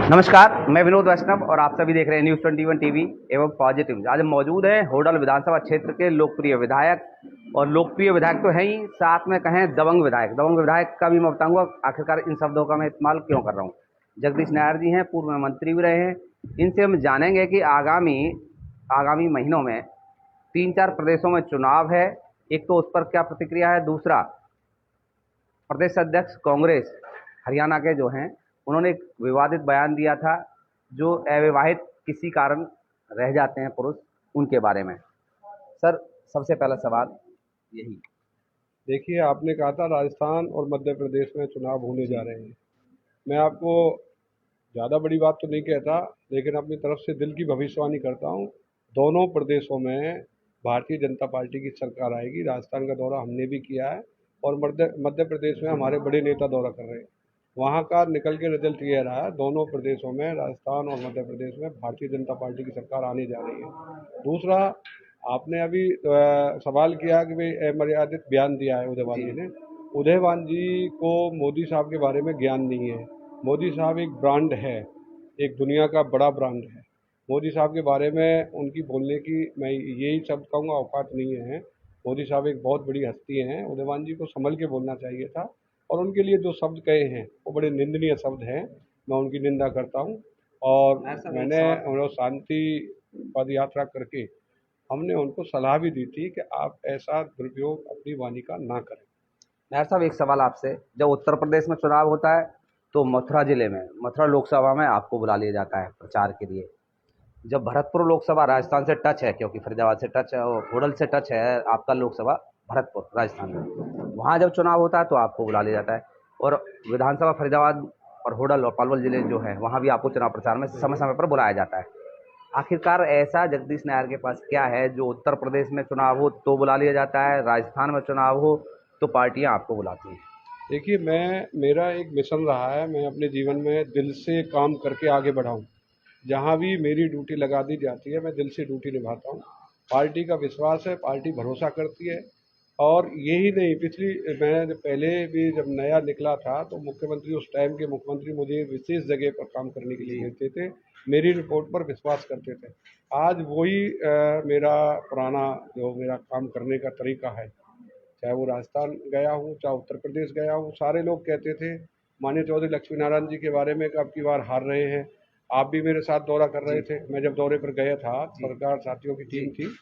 नमस्कार, मैं विनोद वैष्णव और आप सभी देख रहे हैं न्यूज़ 21 टीवी एवं पॉजिटिव। आज हम मौजूद हैं होडल विधानसभा क्षेत्र के लोकप्रिय विधायक, और लोकप्रिय विधायक तो है ही, साथ में कहें दबंग विधायक। दबंग विधायक का भी मैं बताऊंगा आखिरकार इन शब्दों का मैं इस्तेमाल क्यों कर रहा हूँ। जगदीश नायर जी हैं, पूर्व मंत्री भी रहे हैं। इनसे हम जानेंगे कि आगामी महीनों में 3-4 प्रदेशों में चुनाव है, एक तो उस पर क्या प्रतिक्रिया है। दूसरा, प्रदेश अध्यक्ष कांग्रेस हरियाणा के जो हैं, उन्होंने एक विवादित बयान दिया था, जो अविवाहित किसी कारण रह जाते हैं पुरुष, उनके बारे में। सर, सबसे पहला सवाल यही। देखिए, आपने कहा था राजस्थान और मध्य प्रदेश में चुनाव होने जा रहे हैं। मैं आपको ज़्यादा बड़ी बात तो नहीं कहता, लेकिन अपनी तरफ से दिल की भविष्यवाणी करता हूँ। दोनों प्रदेशों में भारतीय जनता पार्टी की सरकार आएगी। राजस्थान का दौरा हमने भी किया है और मध्य प्रदेश में हमारे बड़े नेता दौरा कर रहे हैं। वहाँ का निकल के रिजल्ट ये रहा है, दोनों प्रदेशों में, राजस्थान और मध्य प्रदेश में भारतीय जनता पार्टी की सरकार आने जा रही है। दूसरा, आपने अभी सवाल किया कि भाई मर्यादित बयान दिया है उदयवान जी ने। उदयवान जी को मोदी साहब के बारे में ज्ञान नहीं है। मोदी साहब एक ब्रांड है, एक दुनिया का बड़ा ब्रांड है। मोदी साहब के बारे में उनकी बोलने की मैं यही शब्द कहूँगा औकात नहीं है। मोदी साहब एक बहुत बड़ी हस्ती हैं। उदयवान जी को संभल के बोलना चाहिए था, और उनके लिए जो शब्द कहे हैं वो बड़े निंदनीय शब्द हैं। मैं उनकी निंदा करता हूँ। और मैंने उन्हें शांति पद यात्रा करके हमने उनको सलाह भी दी थी कि आप ऐसा दुरुपयोग अपनी वाणी का ना करें। नायर साहब, एक सवाल आपसे। जब उत्तर प्रदेश में चुनाव होता है तो मथुरा जिले में, मथुरा लोकसभा में आपको बुला लिया जाता है प्रचार के लिए। जब भरतपुर लोकसभा राजस्थान से टच है, क्योंकि फरीदाबाद से टच है और होडल से टच है आपका लोकसभा भरतपुर राजस्थान में, वहाँ जब चुनाव होता है तो आपको बुला लिया जाता है। और विधानसभा फरीदाबाद और होडल और पलवल जिले जो है, वहाँ भी आपको चुनाव प्रचार में समय समय पर बुलाया जाता है। आखिरकार ऐसा जगदीश नायर के पास क्या है जो उत्तर प्रदेश में चुनाव हो तो बुला लिया जाता है, राजस्थान में चुनाव हो तो पार्टियां आपको बुलाती हैं? देखिए, मेरा एक मिशन रहा है, मैं अपने जीवन में दिल से काम करके आगे बढ़ाऊँ। जहाँ भी मेरी ड्यूटी लगा दी जाती है, मैं दिल से ड्यूटी निभाता हूँ। पार्टी का विश्वास है, पार्टी भरोसा करती है। और यही नहीं, मैं जब पहले भी जब नया निकला था तो मुख्यमंत्री, उस टाइम के मुख्यमंत्री मुझे विशेष जगह पर काम करने के लिए भेजते थे, मेरी रिपोर्ट पर विश्वास करते थे। आज वही मेरा पुराना जो मेरा काम करने का तरीका है, चाहे वो राजस्थान गया हूँ, चाहे उत्तर प्रदेश गया हूँ। सारे लोग कहते थे माननीय चौधरी लक्ष्मी नारायण जी के बारे में कि अब की बार हार रहे हैं। आप भी मेरे साथ दौरा कर रहे थे। मैं जब दौरे पर गया था, पत्रकार साथियों की टीम थी,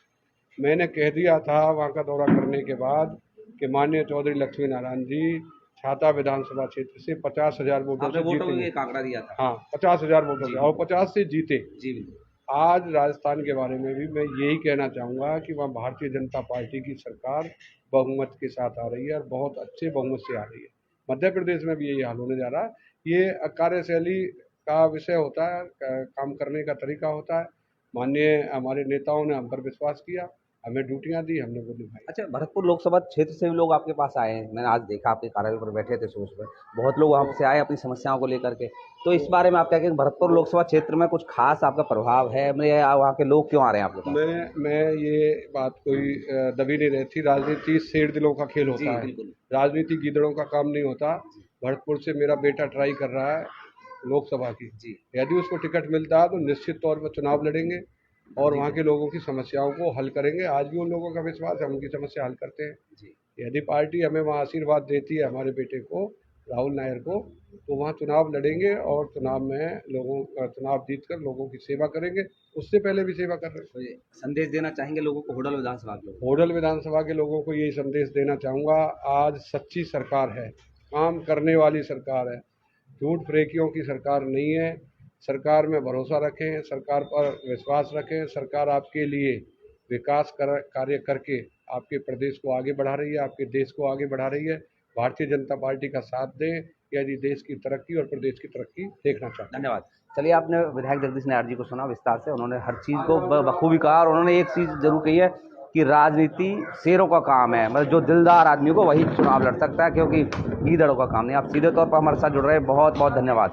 मैंने कह दिया था वहाँ का दौरा करने के बाद कि माननीय चौधरी लक्ष्मी नारायण जी छाता विधानसभा क्षेत्र से 50,000 वोटों से जीते। आंकड़ा दिया था। हाँ, 50,000 वोटों से, और 50 से जीते। जी। आज राजस्थान के बारे में भी मैं यही कहना चाहूँगा कि वहाँ भारतीय जनता पार्टी की सरकार बहुमत के साथ आ रही है, और बहुत अच्छे बहुमत से आ रही है। मध्य प्रदेश में भी यही हाल होने जा रहा है। ये कार्यशैली का विषय होता है, काम करने का तरीका होता है। माननीय हमारे नेताओं ने हम पर विश्वास किया, हमें ड्यूटियाँ दी, हमने वो निभाई। अच्छा, भरतपुर लोकसभा क्षेत्र से भी लोग आपके पास आए हैं। मैंने आज देखा आपके कार्यालय पर बैठे थे सुबह सुबह, बहुत लोग वहाँ से आए अपनी समस्याओं को लेकर के। तो इस बारे में आप क्या कहेंगे, भरतपुर लोकसभा क्षेत्र में कुछ खास आपका प्रभाव है, मतलब वहाँ के लोग क्यों आ रहे हैं आपके पास? मैं ये बात कोई दबी नहीं रहती। राजनीति शेर दिलों का खेल होता है, राजनीति गीदड़ों का काम नहीं होता। भरतपुर से मेरा बेटा ट्राई कर रहा है लोकसभा की। यदि उसको टिकट मिलता है तो निश्चित तौर पर चुनाव लड़ेंगे और वहाँ के लोगों की समस्याओं को हल करेंगे। आज भी उन लोगों का विश्वास है, हम उनकी समस्या हल करते हैं। यदि पार्टी हमें वहाँ आशीर्वाद देती है, हमारे बेटे को, राहुल नायर को, तो वहाँ चुनाव लड़ेंगे और चुनाव में चुनाव जीतकर लोगों की सेवा करेंगे। उससे पहले भी सेवा कर रहे हैं। तो ये संदेश देना चाहेंगे लोगों को, होडल विधानसभा के लोगों होडल विधानसभा के लोगों को यही संदेश देना चाहूँगा, आज सच्ची सरकार है, काम करने वाली सरकार है, झूठ फरेकियों की सरकार नहीं है। सरकार में भरोसा रखें, सरकार पर विश्वास रखें। सरकार आपके लिए विकास कार्य करके आपके प्रदेश को आगे बढ़ा रही है, आपके देश को आगे बढ़ा रही है। भारतीय जनता पार्टी का साथ दें यदि देश की तरक्की और प्रदेश की तरक्की देखना चाहते हैं। धन्यवाद। चलिए, आपने विधायक जगदीश नायर जी को सुना विस्तार से। उन्होंने हर चीज़ को बखूबी कहा, और उन्होंने एक चीज़ जरूर कही है कि राजनीति शेरों का काम है, मतलब जो दिलदार आदमी को वही चुनाव लड़ सकता है, क्योंकि गीदड़ों का काम नहीं। आप सीधे तौर पर हमारे साथ जुड़ रहे हैं, बहुत बहुत धन्यवाद।